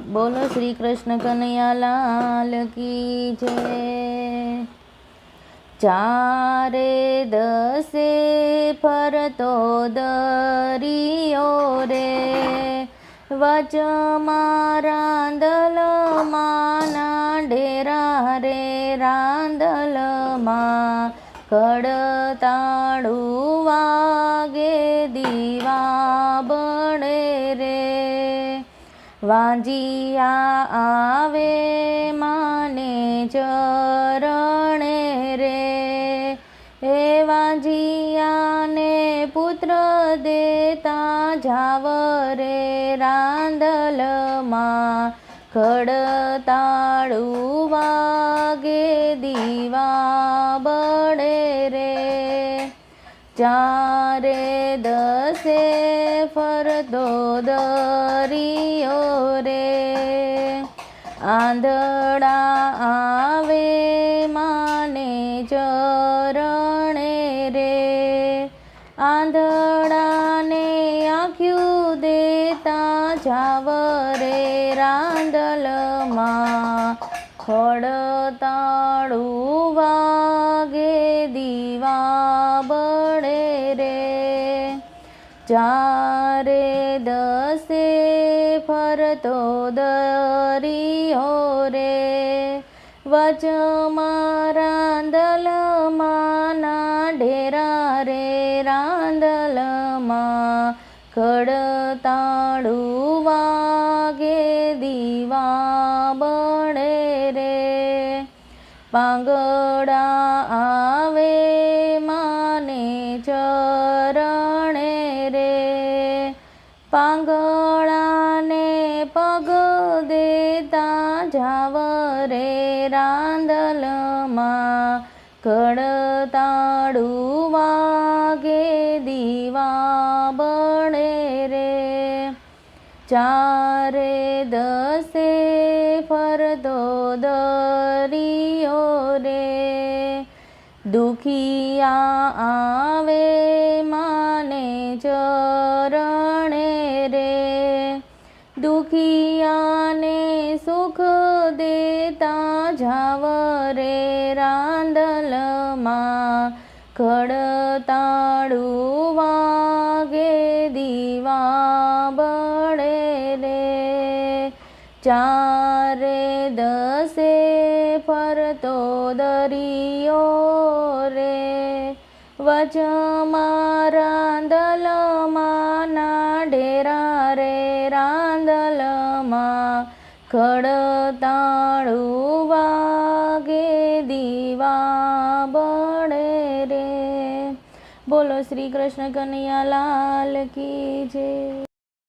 बोलो श्री कृष्ण कन्हैया लाल की जय। चारे दसे फरतो दरियो रे, वचમાં રાંદલમાં ના ડેરા રે, રાંદલમાં કડતાળું વાગે દીવા બળે રે, વાંજિયા આવે માને ચરણે રે, એ વાંજિયાને પુત્ર દેતા જાવ રે, રાંદલમાં ખડતાળું વાગે દીવા બળે રે, ચારે દસે ફરતો દરિયો રે, આંધળા આવે માને ચરણે રે, આંધળાને આંખ્યું દેતા જાવ રે, રાંદલમાં ખડતાળું વાગે દીવા બળે રે, ચારે દસે ફરતો દરિયો રે, વચમાં રાંદલમાં ના ડેરા રે, રાંદલમાં ખડતાળું વાગે દીવા બળે રે, પાંગડા આવે માને ચરણે રે, પાંગળાને પગ દેતા જાવ રે, રાંદલમાં ખડતાળું વાગે દીવા બળે રે, ચારે દસે ફરતો દરિયો રે, દુખિયા આવે માને ચરણે રે, દુખિયાને સુખ દેતા જાવ રે, રાંદલમાં ખડતાળું વાગે દીવા બળે રે, ચારે દસે ફરતો દરિયો રે, વચમાં રાંદલમાં ના ડેરા રે, રાંદલમાં ખડતાળું વાગે દીવા બળે રે। બોલો શ્રી કૃષ્ણ કનૈયા લાલ કી જય।